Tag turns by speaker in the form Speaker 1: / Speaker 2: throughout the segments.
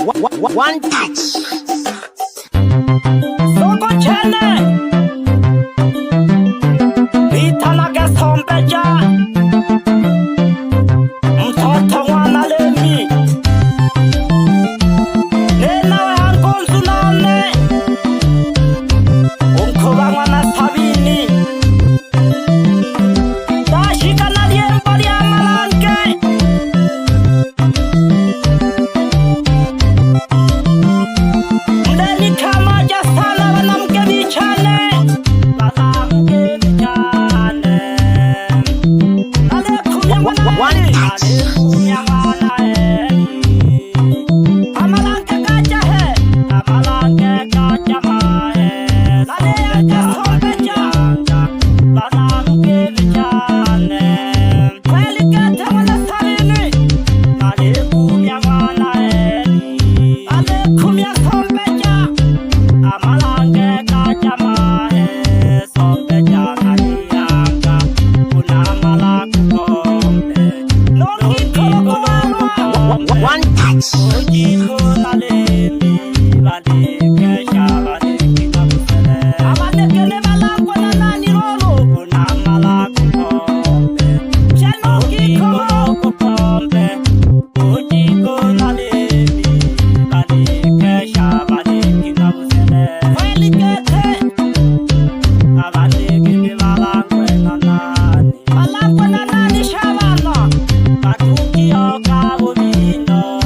Speaker 1: One touch.
Speaker 2: Soko chene Vitana gasombeja Mtoto wana lemi Nena we hankonsu nane Unkuba mwana sabini Dashika na liembo liya malanke Mdeni kama jasana wanamke bichane Wanamke bichane Nale kumya mwanae Nale kumya mwanae Amalanke kacha he Amalanke kacha mae Nale ya kasombeja Wanamke bichane Kweli kete wana sabini Nale kumya mwanae Nale kumya sombeja Amalange kacha mae Sombeja kanianga Kuna malakukombe Nongi kolokolarwa
Speaker 1: One touch.
Speaker 2: Ojiko lalemi Badeke shabadeki na kusele Abadeke ne malakwa na nani rolo Kuna malakukombe Nongi kolokokombe Ojiko lalemi Badeke shabadeki na kusele Kweli kete Abadeke ne malakwa na nani Malakwa na nani shabana Matukio kabo bino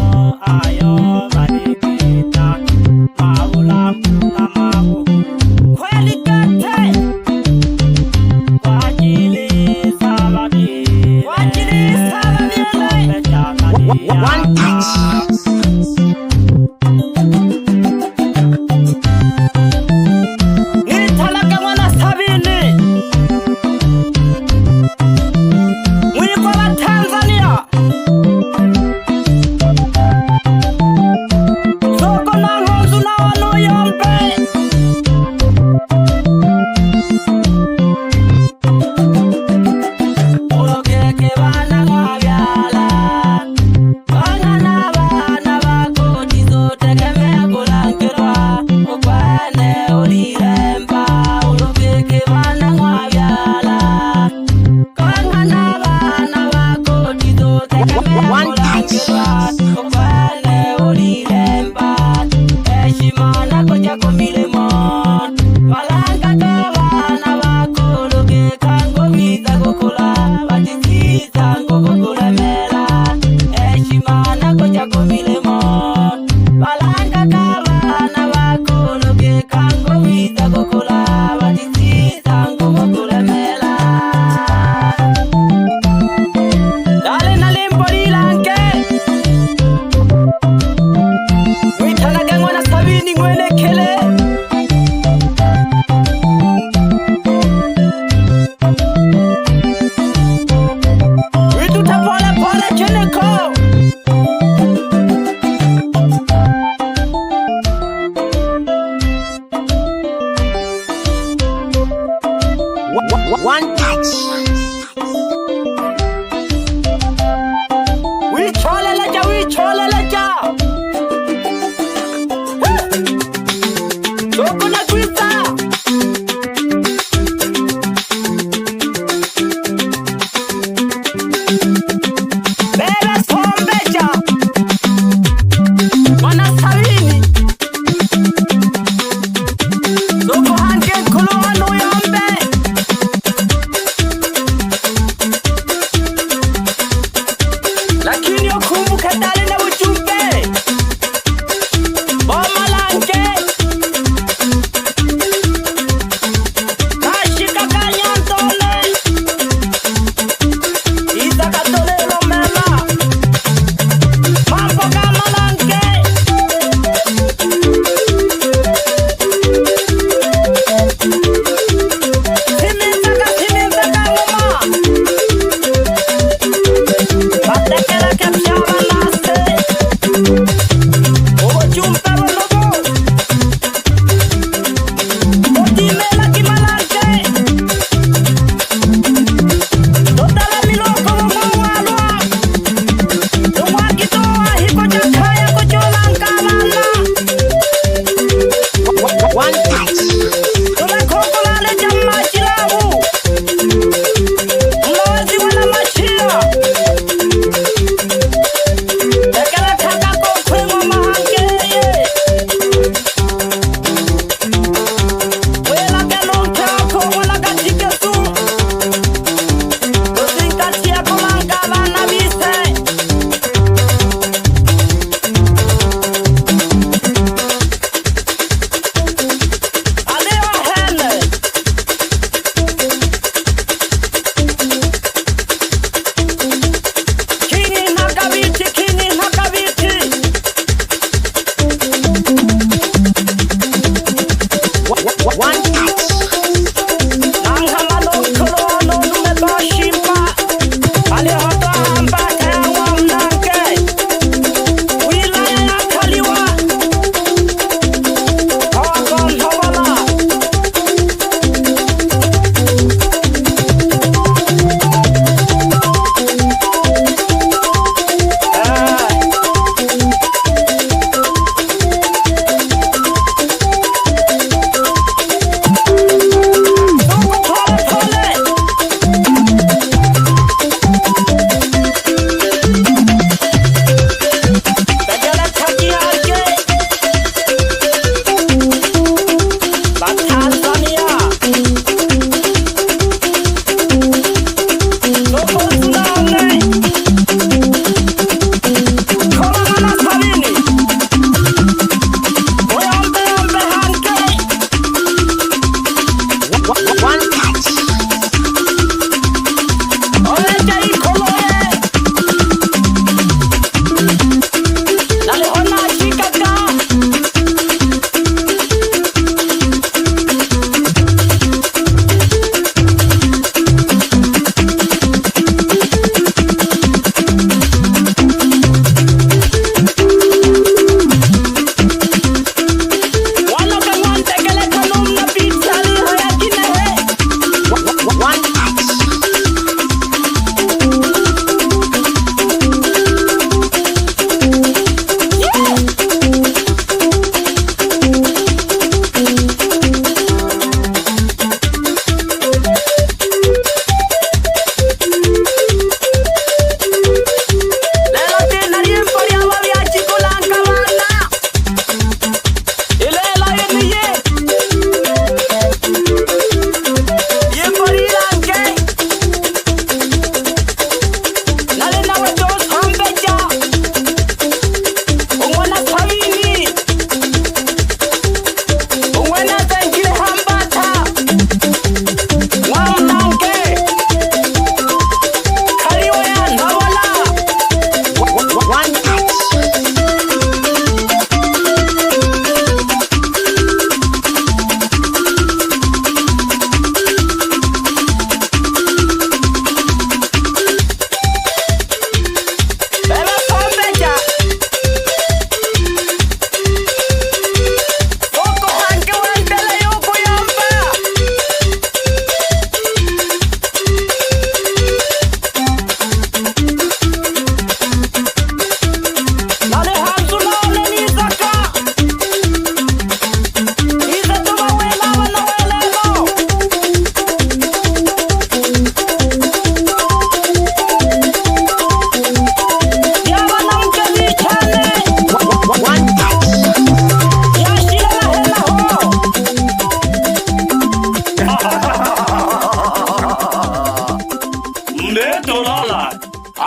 Speaker 2: le dolala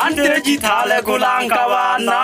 Speaker 2: ande jithale kulangkabana